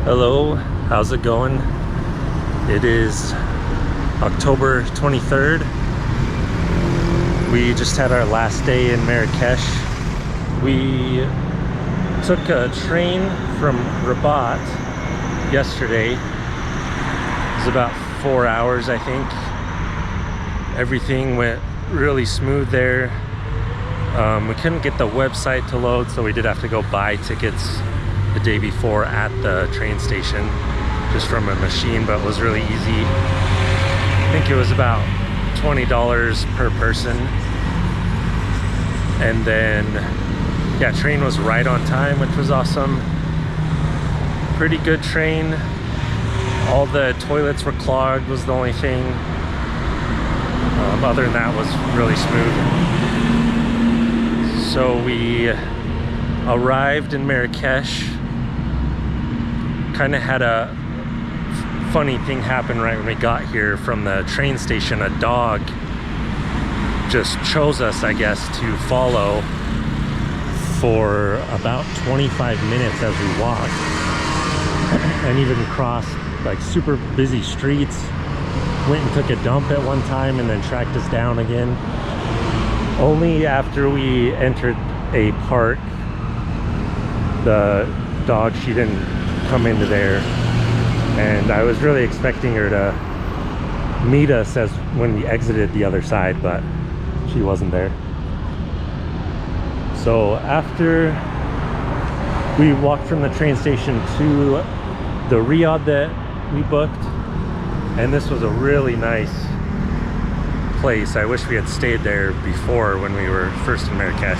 Hello, how's it going? It is October 23rd. We just had our last day in Marrakesh. We took a train from Rabat yesterday. It was about 4 hours, I think. Everything went really smooth there. We couldn't get the website to load, so we did have to go buy tickets the day before at the train station, just from a machine, but it was really easy. I think it was about $20 per person. And then, yeah, train was right on time, which was awesome. Pretty good train. All the toilets were clogged, was the only thing. Other than that, was really smooth. So we arrived in Marrakesh. Kind of had a funny thing happen right when we got here from the train station. A dog just chose us, I guess, to follow for about 25 minutes as we walked, and even crossed like super busy streets. Went and took a dump at one time and then tracked us down again. Only after we entered a park, the dog, she didn't come into there, and I was really expecting her to meet us as when we exited the other side, but she wasn't there. So after we walked from the train station to the riad that we booked, and this was a really nice place. I wish we had stayed there before when we were first in Marrakesh.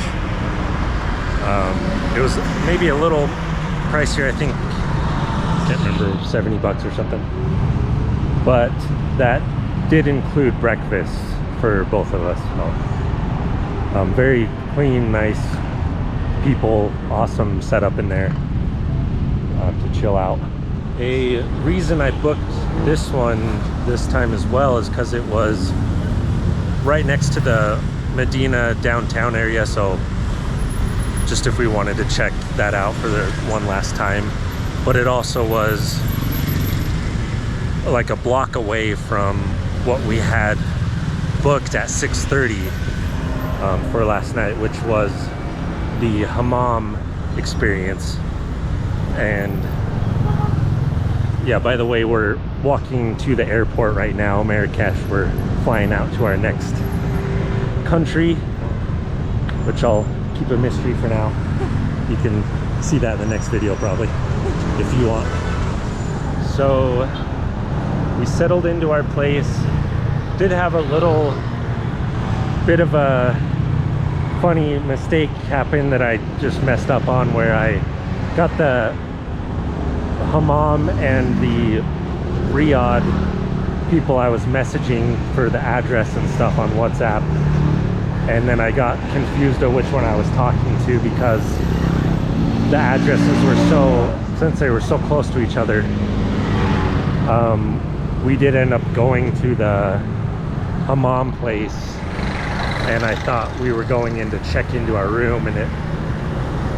It was maybe a little pricier, I think, I can't remember, 70 bucks or something. But that did include breakfast for both of us. So, very clean, nice people, awesome setup in there to chill out. A reason I booked this one this time as well is because it was right next to the Medina downtown area, so just if we wanted to check that out for the one last time. But it also was like a block away from what we had booked at 6:30 for last night, which was the Hammam experience. And yeah, by the way, we're walking to the airport right now, Marrakesh. We're flying out to our next country, which I'll keep a mystery for now. You can see that in the next video probably, if you want. So we settled into our place. Did have a little bit of a funny mistake happen that I just messed up on, where I got the Hammam and the riad people I was messaging for the address and stuff on WhatsApp, and then I got confused of which one I was talking to, because the addresses were since they were so close to each other. We did end up going to the Hammam place, and I thought we were going in to check into our room, and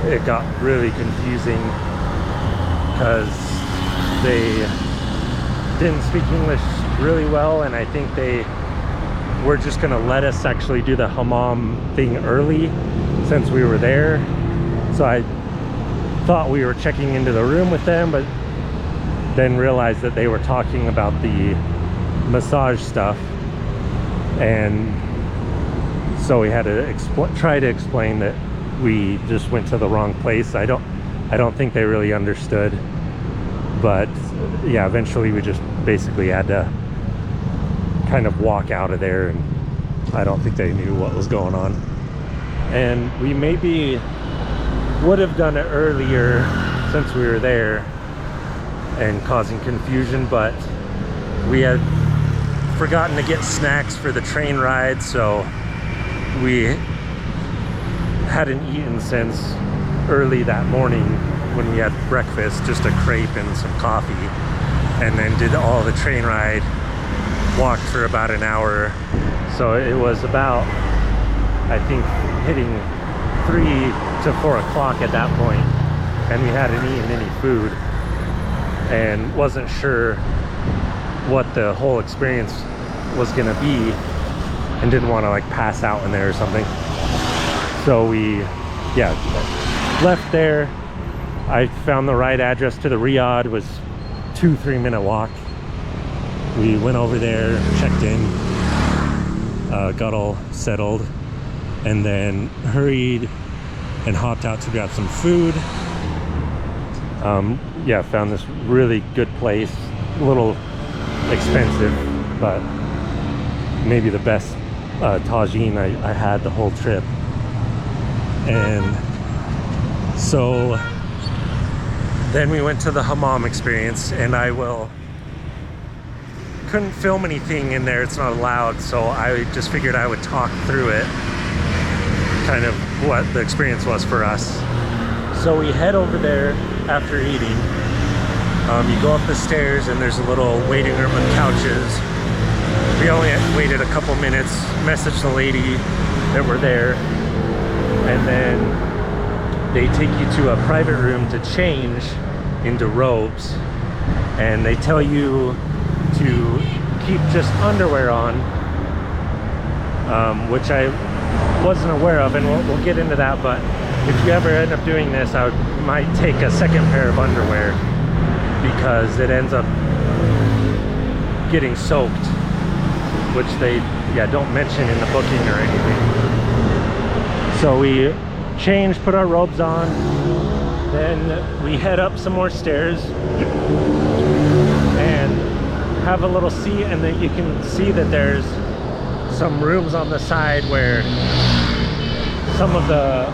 it got really confusing because they didn't speak English really well, and I think they were just gonna let us actually do the Hammam thing early since we were there. So I thought we were checking into the room with them, but then realized that they were talking about the massage stuff, and so we had to try to explain that we just went to the wrong place. I don't think they really understood, but yeah, eventually we just basically had to kind of walk out of there, and I don't think they knew what was going on. And we maybe would have done it earlier since we were there and causing confusion, but we had forgotten to get snacks for the train ride, so we hadn't eaten since early that morning when we had breakfast, just a crepe and some coffee, and then did all the train ride, walked for about an hour. So it was about I think hitting 3 to 4 o'clock at that point, and we hadn't eaten any food and wasn't sure what the whole experience was gonna be, and didn't want to like pass out in there or something. So we left there. I found the right address to the Riyadh. It was 2-3 minute walk. We went over there, checked in, got all settled, and then hurried and hopped out to grab some food. Found this really good place, a little expensive, but maybe the best tagine I had the whole trip. And so then we went to the Hammam experience, and couldn't film anything in there, it's not allowed, so I just figured I would talk through it, kind of what the experience was for us. So we head over there after eating. You go up the stairs and there's a little waiting room with couches. We only waited a couple minutes, messaged the lady that we're there, and then they take you to a private room to change into robes, and they tell you to keep just underwear on, which I wasn't aware of, and we'll get into that. But if you ever end up doing this, I might take a second pair of underwear, because it ends up getting soaked, which they don't mention in the booking or anything. So we changed, put our robes on, then we head up some more stairs and have a little seat, and then you can see that there's some rooms on the side where some of the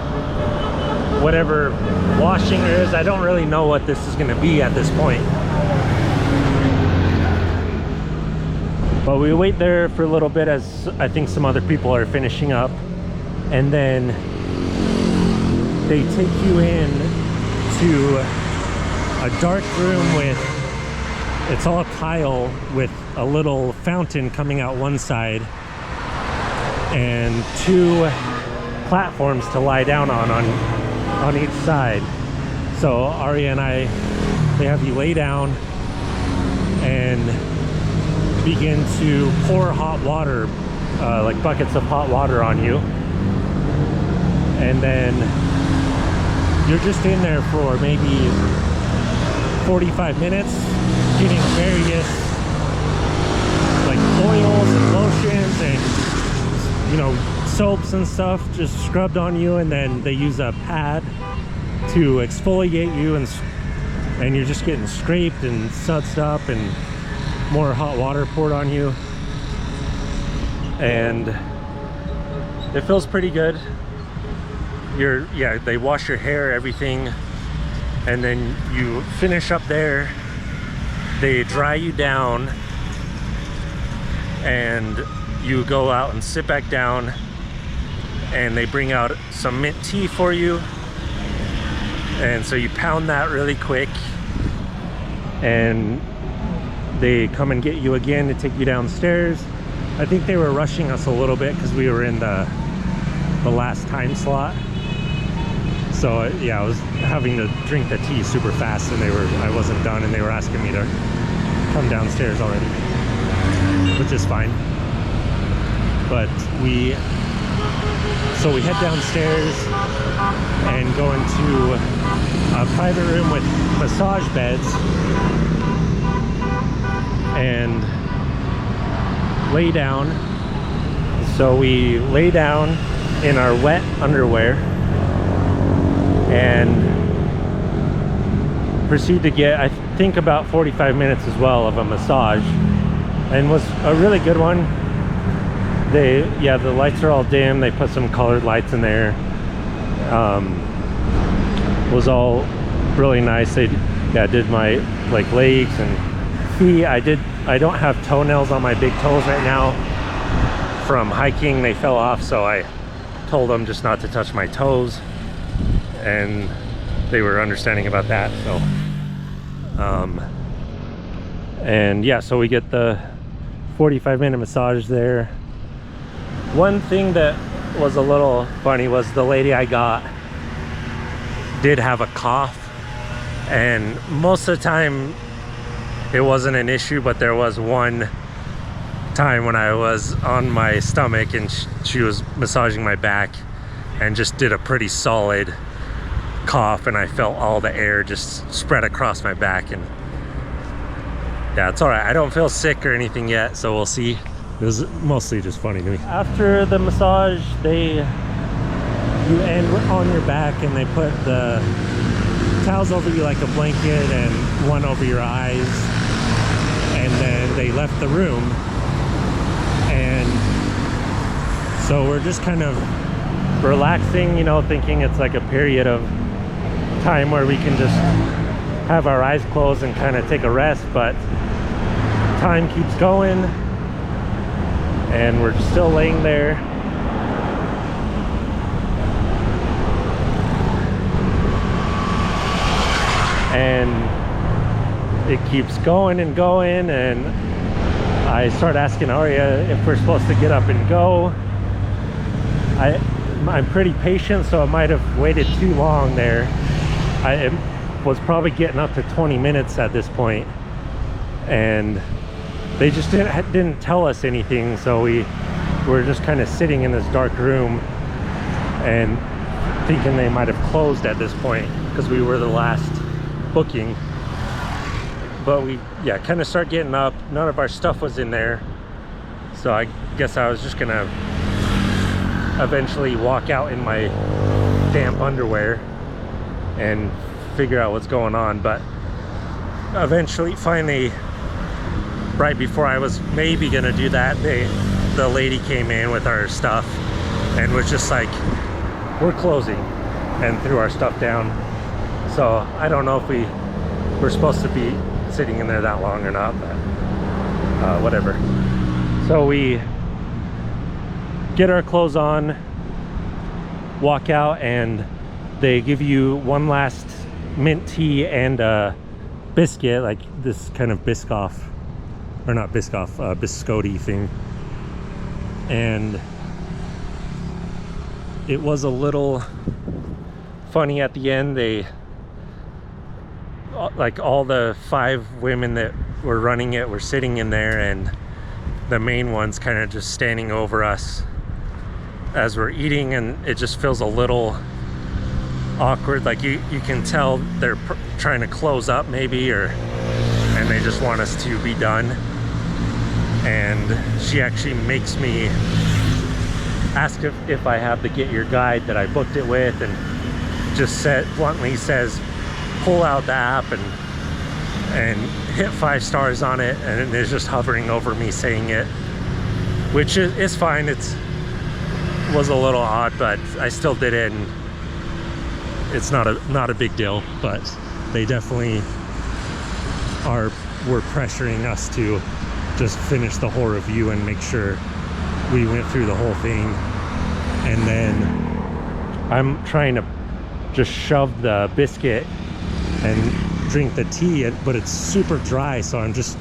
whatever washing there is, I don't really know what this is going to be at this point, but we wait there for a little bit as I think some other people are finishing up, and then they take you in to a dark room with, it's all tile with a little fountain coming out one side and 2 platforms to lie down on each side. So Aria and I, they have you lay down and begin to pour hot water, like buckets of hot water on you, and then you're just in there for maybe 45 minutes getting various like oils and lotions and, you know, soaps and stuff just scrubbed on you, and then they use a pad to exfoliate you, and you're just getting scraped and sudsed up and more hot water poured on you, and it feels pretty good. They wash your hair, everything, and then you finish up there. They dry you down, and you go out and sit back down, and they bring out some mint tea for you, and so you pound that really quick, and they come and get you again to take you downstairs. I think they were rushing us a little bit because we were in the last time slot. So I was having to drink the tea super fast, and I wasn't done, and they were asking me to come downstairs already, which is fine. But we head downstairs and go into a private room with massage beds and lay down. So we lay down in our wet underwear and proceed to get, I think, about 45 minutes as well of a massage, and was a really good one. The lights are all dim. They put some colored lights in there. Was all really nice. They did my like legs and feet. I don't have toenails on my big toes right now from hiking. They fell off, so I told them just not to touch my toes, and they were understanding about that. So so we get the 45-minute massage there. One thing that was a little funny was the lady I got did have a cough, and most of the time it wasn't an issue, but there was one time when I was on my stomach and she was massaging my back and just did a pretty solid cough, and I felt all the air just spread across my back. And yeah, it's all right. I don't feel sick or anything yet, so we'll see. It was mostly just funny to me. After the massage, you end on your back and they put the towels over you like a blanket and one over your eyes, and then they left the room. And so we're just kind of relaxing, you know, thinking it's like a period of time where we can just have our eyes closed and kind of take a rest, but time keeps going and we're still laying there. And it keeps going and going, and I start asking Aria if we're supposed to get up and go. I'm pretty patient, so I might have waited too long there. I was probably getting up to 20 minutes at this point, and they just didn't tell us anything, so we were just kind of sitting in this dark room and thinking they might have closed at this point because we were the last booking. But we kind of start getting up. None of our stuff was in there, so I guess I was just gonna eventually walk out in my damp underwear and figure out what's going on. But eventually, finally, right before I was maybe gonna do that, the lady came in with our stuff and was just like, we're closing, and threw our stuff down. So I don't know if we were supposed to be sitting in there that long or not, but whatever. So we get our clothes on, walk out, and they give you one last mint tea and a biscuit, like this kind of Biscoff, or not Biscoff, biscotti thing. And it was a little funny at the end. They, like, all the 5 women that were running it were sitting in there, and the main one's kind of just standing over us as we're eating, and it just feels a little awkward. Like you can tell they're trying to close up maybe, and they just want us to be done. And she actually makes me ask if I have the Get Your Guide that I booked it with, and just bluntly says, pull out the app and hit 5 stars on it, and it's just hovering over me saying it, which is fine. Was a little odd, but I still did it, and it's not a big deal. But they definitely were pressuring us to just finish the whole review and make sure we went through the whole thing. And then I'm trying to just shove the biscuit and drink the tea, but it's super dry, so I'm just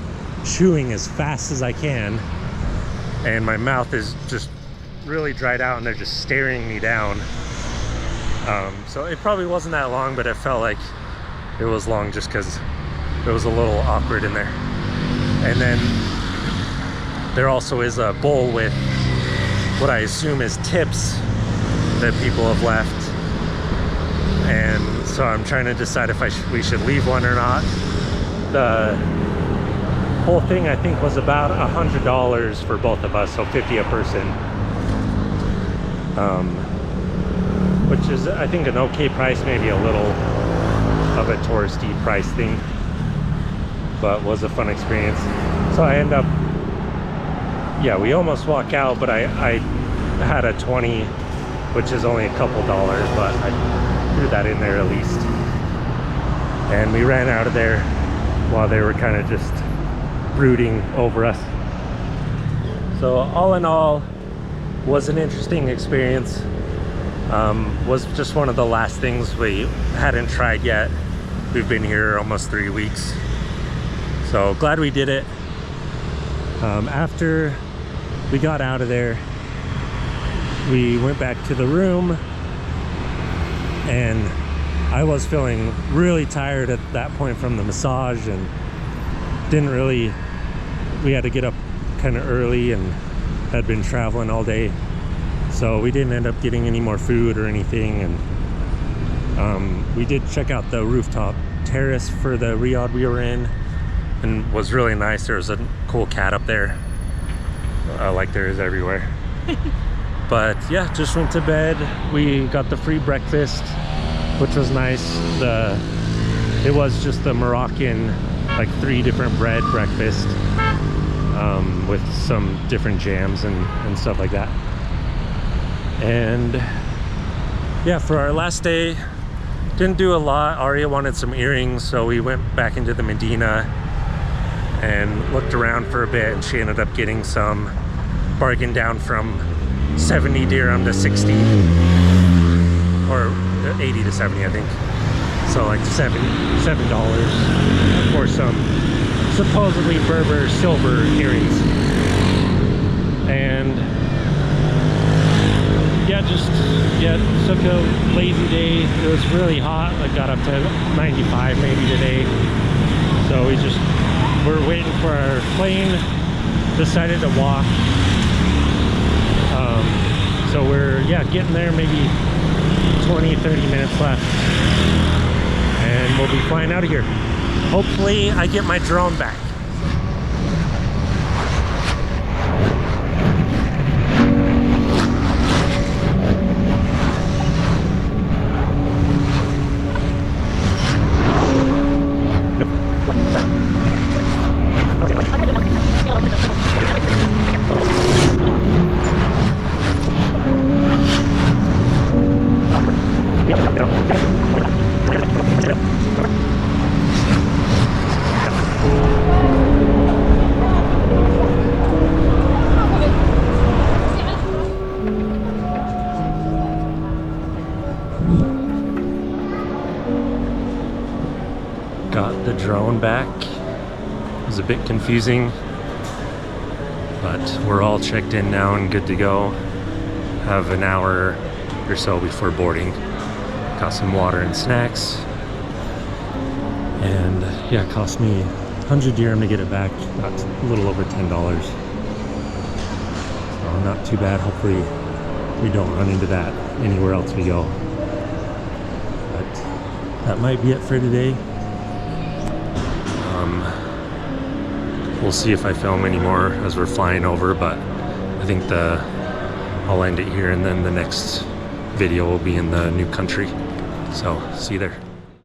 chewing as fast as I can, and my mouth is just really dried out, and they're just staring me down. So it probably wasn't that long, but it felt like it was long just because it was a little awkward in there. And then there also is a bowl with what I assume is tips that people have left, and so I'm trying to decide if we should leave one or not. The whole thing, I think, was about $100 for both of us, so $50 a person, which is, I think, an okay price, maybe a little of a touristy price thing, but was a fun experience. So I end up, we almost walk out, but I had a 20, which is only a couple dollars, but I threw that in there at least. And we ran out of there while they were kind of just brooding over us. So all in all, was an interesting experience. Was just one of the last things we hadn't tried yet. We've been here almost 3 weeks, so glad we did it. After we got out of there, we went back to the room, and I was feeling really tired at that point from the massage, and we had to get up kind of early and had been traveling all day, so we didn't end up getting any more food or anything. And we did check out the rooftop terrace for the riad we were in, and was really nice. There was a cool cat up there, like there is everywhere. But yeah, just went to bed. We got the free breakfast, which was nice. It was just the Moroccan, like 3 different bread breakfast, with some different jams and stuff like that. And yeah, for our last day, didn't do a lot. Aria wanted some earrings, so we went back into the Medina and looked around for a bit, and she ended up getting some, bargain down from 70 dirham to 60, or 80 to 70, I think. So like $7 for some supposedly Berber silver earrings. And took a lazy day. It was really hot. I got up to 95 maybe today. So we're waiting for our plane. Decided to walk. So we're getting there, maybe 20-30 minutes left, and we'll be flying out of here. Hopefully I get my drone back. Got the drone back. It was a bit confusing, but we're all checked in now and good to go. Have an hour or so before boarding. Got some water and snacks, and yeah, it cost me 100 dirham to get it back. That's a little over $10. So not too bad. Hopefully we don't run into that anywhere else we go. But that might be it for today. We'll see if I film any more as we're flying over, but I think I'll end it here, and then the next video will be in the new country. So see you there.